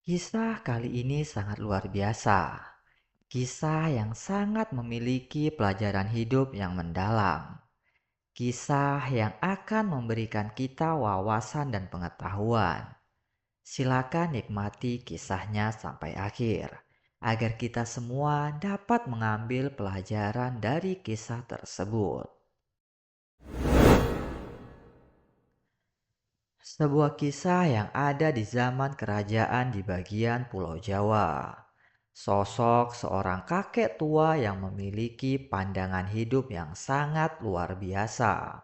Kisah kali ini sangat luar biasa. Kisah yang sangat memiliki pelajaran hidup yang mendalam. Kisah yang akan memberikan kita wawasan dan pengetahuan. Silakan nikmati kisahnya sampai akhir, agar kita semua dapat mengambil pelajaran dari kisah tersebut. Sebuah kisah yang ada di zaman kerajaan di bagian Pulau Jawa. Sosok seorang kakek tua yang memiliki pandangan hidup yang sangat luar biasa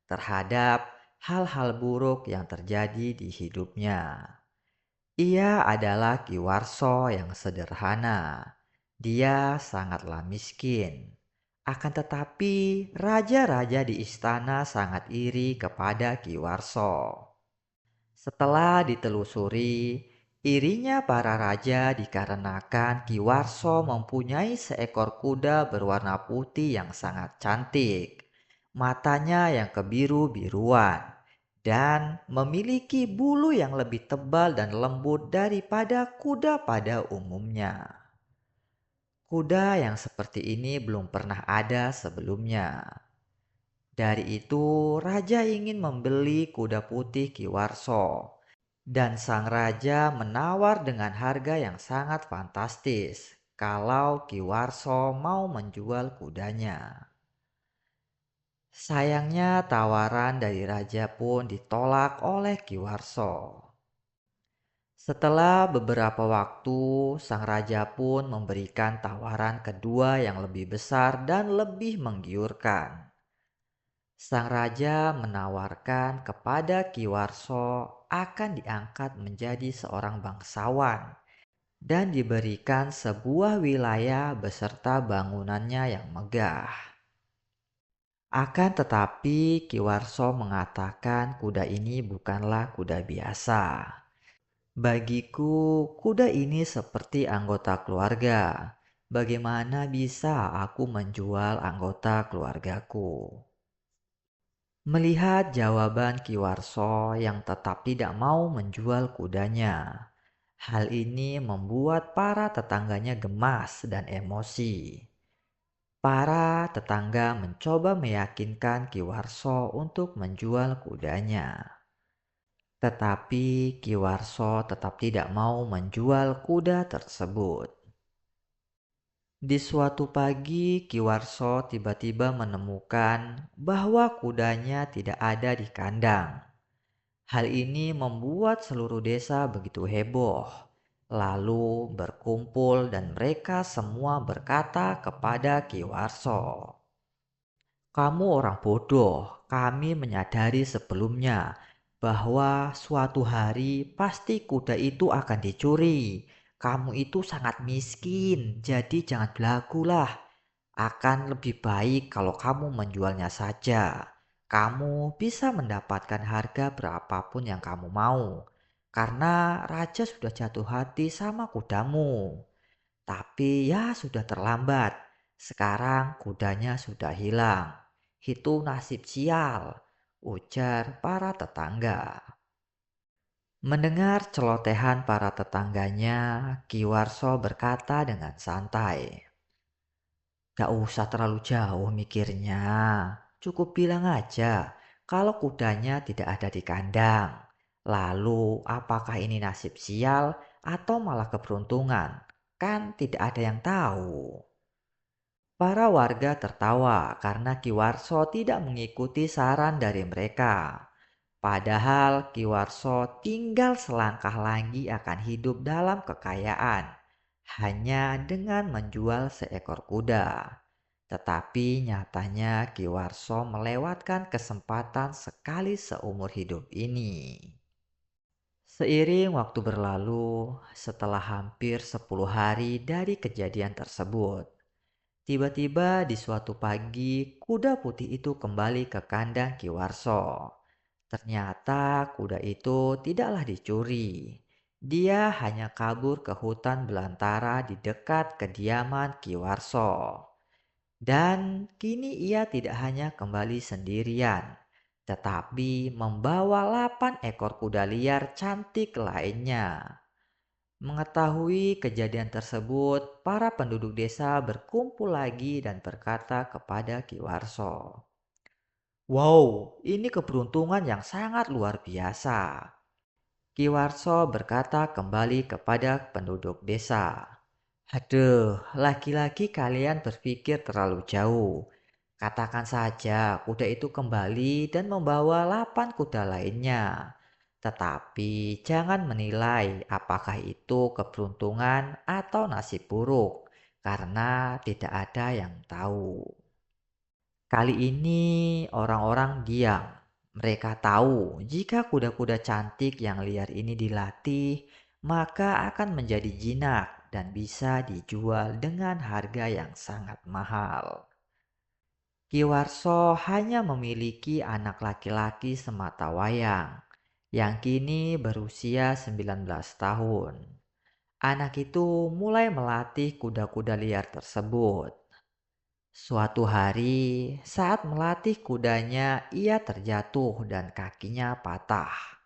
terhadap hal-hal buruk yang terjadi di hidupnya. Ia adalah Ki Warso yang sederhana. Dia sangatlah miskin. Akan tetapi, raja-raja di istana sangat iri kepada Ki Warso. Setelah ditelusuri, irinya para raja dikarenakan Ki Warso mempunyai seekor kuda berwarna putih yang sangat cantik, matanya yang kebiru-biruan, dan memiliki bulu yang lebih tebal dan lembut daripada kuda pada umumnya. Kuda yang seperti ini belum pernah ada sebelumnya. Dari itu, raja ingin membeli kuda putih Ki Warso. Dan sang raja menawar dengan harga yang sangat fantastis kalau Ki Warso mau menjual kudanya. Sayangnya tawaran dari raja pun ditolak oleh Ki Warso. Setelah beberapa waktu, sang raja pun memberikan tawaran kedua yang lebih besar dan lebih menggiurkan. Sang raja menawarkan kepada Ki Warso akan diangkat menjadi seorang bangsawan dan diberikan sebuah wilayah beserta bangunannya yang megah. Akan tetapi Ki Warso mengatakan kuda ini bukanlah kuda biasa. Bagiku, kuda ini seperti anggota keluarga. Bagaimana bisa aku menjual anggota keluargaku? Melihat jawaban Ki Warso yang tetap tidak mau menjual kudanya, hal ini membuat para tetangganya gemas dan emosi. Para tetangga mencoba meyakinkan Ki Warso untuk menjual kudanya. Tetapi Ki Warso tetap tidak mau menjual kuda tersebut. Di suatu pagi, Ki Warso tiba-tiba menemukan bahwa kudanya tidak ada di kandang. Hal ini membuat seluruh desa begitu heboh. Lalu berkumpul dan mereka semua berkata kepada Ki Warso, "Kamu orang bodoh, kami menyadari sebelumnya bahwa suatu hari pasti kuda itu akan dicuri. Kamu itu sangat miskin, jadi jangan belagu lah. Akan lebih baik kalau kamu menjualnya saja. Kamu bisa mendapatkan harga berapapun yang kamu mau. Karena raja sudah jatuh hati sama kudamu. Tapi ya sudah terlambat. Sekarang kudanya sudah hilang. Itu nasib sial, ujar para tetangga. Mendengar celotehan para tetangganya, Ki Warso berkata dengan santai, "Gak usah terlalu jauh mikirnya. Cukup bilang aja kalau kudanya tidak ada di kandang. Lalu apakah ini nasib sial atau malah keberuntungan? Kan tidak ada yang tahu." Para warga tertawa karena Ki Warso tidak mengikuti saran dari mereka. Padahal Ki Warso tinggal selangkah lagi akan hidup dalam kekayaan hanya dengan menjual seekor kuda. Tetapi nyatanya Ki Warso melewatkan kesempatan sekali seumur hidup ini. Seiring waktu berlalu, setelah hampir 10 hari dari kejadian tersebut, tiba-tiba di suatu pagi kuda putih itu kembali ke kandang Ki Warso. Ternyata kuda itu tidaklah dicuri. Dia hanya kabur ke hutan belantara di dekat kediaman Ki Warso. Dan kini ia tidak hanya kembali sendirian, tetapi membawa 8 ekor kuda liar cantik lainnya. Mengetahui kejadian tersebut, para penduduk desa berkumpul lagi dan berkata kepada Ki Warso, "Wow, ini keberuntungan yang sangat luar biasa." Ki Warso berkata kembali kepada penduduk desa, "Aduh, laki-laki kalian berpikir terlalu jauh. Katakan saja kuda itu kembali dan membawa 8 kuda lainnya. Tetapi jangan menilai apakah itu keberuntungan atau nasib buruk, karena tidak ada yang tahu." Kali ini orang-orang diam. Mereka tahu jika kuda-kuda cantik yang liar ini dilatih, maka akan menjadi jinak dan bisa dijual dengan harga yang sangat mahal. Ki Warso hanya memiliki anak laki-laki sematawayang yang kini berusia 19 tahun. Anak itu mulai melatih kuda-kuda liar tersebut. Suatu hari, saat melatih kudanya, ia terjatuh dan kakinya patah.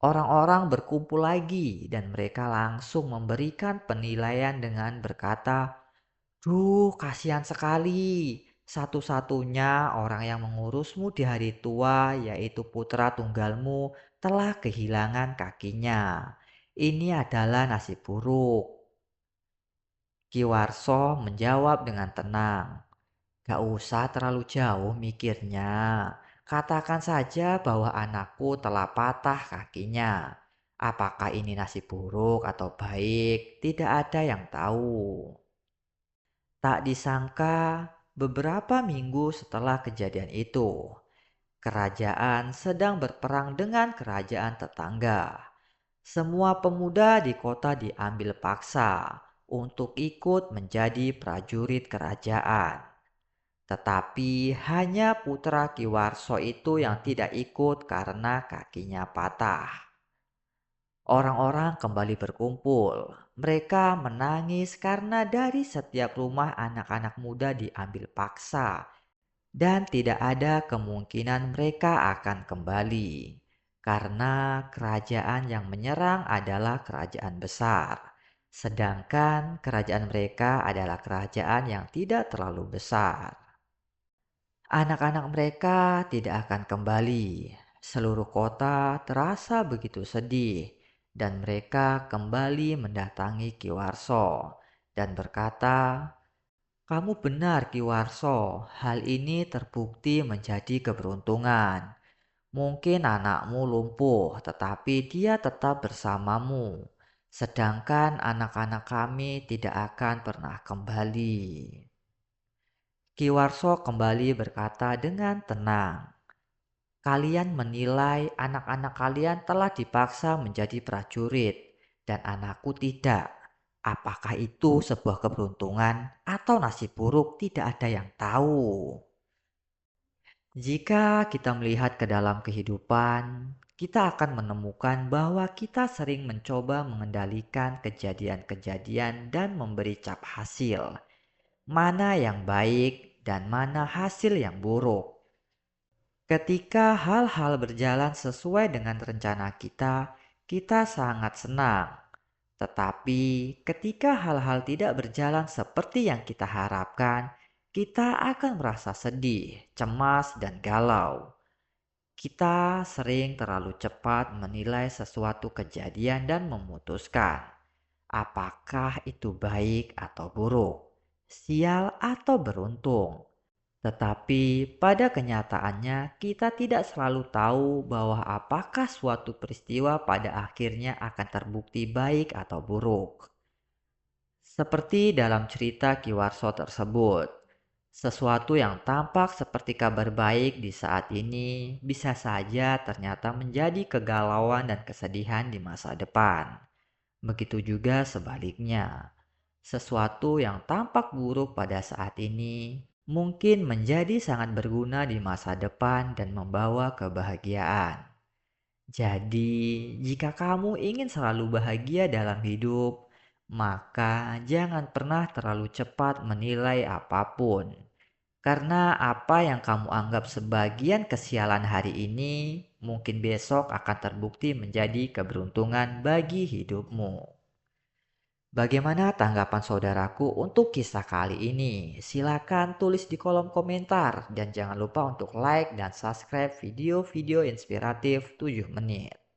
Orang-orang berkumpul lagi dan mereka langsung memberikan penilaian dengan berkata, "Duh, kasihan sekali. Satu-satunya orang yang mengurusmu di hari tua, yaitu putra tunggalmu, telah kehilangan kakinya. Ini adalah nasib buruk." Ki Warso menjawab dengan tenang, "Gak usah terlalu jauh mikirnya. Katakan saja bahwa anakku telah patah kakinya. Apakah ini nasib buruk atau baik? Tidak ada yang tahu." Tak disangka, beberapa minggu setelah kejadian itu, kerajaan sedang berperang dengan kerajaan tetangga. Semua pemuda di kota diambil paksa untuk ikut menjadi prajurit kerajaan. Tetapi hanya putra Ki Warso itu yang tidak ikut karena kakinya patah. Orang-orang kembali berkumpul. Mereka menangis karena dari setiap rumah anak-anak muda diambil paksa dan tidak ada kemungkinan mereka akan kembali. Karena kerajaan yang menyerang adalah kerajaan besar, sedangkan kerajaan mereka adalah kerajaan yang tidak terlalu besar. Anak-anak mereka tidak akan kembali. Seluruh kota terasa begitu sedih dan mereka kembali mendatangi Ki Warso dan berkata, "Kamu benar Ki Warso, hal ini terbukti menjadi keberuntungan. Mungkin anakmu lumpuh tetapi dia tetap bersamamu. Sedangkan anak-anak kami tidak akan pernah kembali." Ki Warso kembali berkata dengan tenang, "Kalian menilai anak-anak kalian telah dipaksa menjadi prajurit dan anakku tidak. Apakah itu sebuah keberuntungan atau nasib buruk? Tidak ada yang tahu." Jika kita melihat ke dalam kehidupan, kita akan menemukan bahwa kita sering mencoba mengendalikan kejadian-kejadian dan memberi cap hasil, mana yang baik dan mana hasil yang buruk. Ketika hal-hal berjalan sesuai dengan rencana kita, kita sangat senang. Tetapi ketika hal-hal tidak berjalan seperti yang kita harapkan, kita akan merasa sedih, cemas, dan galau. Kita sering terlalu cepat menilai sesuatu kejadian dan memutuskan apakah itu baik atau buruk, sial atau beruntung. Tetapi pada kenyataannya kita tidak selalu tahu bahwa apakah suatu peristiwa pada akhirnya akan terbukti baik atau buruk. Seperti dalam cerita Ki Warso tersebut, sesuatu yang tampak seperti kabar baik di saat ini bisa saja ternyata menjadi kegalauan dan kesedihan di masa depan. Begitu juga sebaliknya. Sesuatu yang tampak buruk pada saat ini mungkin menjadi sangat berguna di masa depan dan membawa kebahagiaan. Jadi, jika kamu ingin selalu bahagia dalam hidup, maka jangan pernah terlalu cepat menilai apapun. Karena apa yang kamu anggap sebagian kesialan hari ini, mungkin besok akan terbukti menjadi keberuntungan bagi hidupmu. Bagaimana tanggapan saudaraku untuk kisah kali ini? Silakan tulis di kolom komentar dan jangan lupa untuk like dan subscribe video-video inspiratif 7 menit.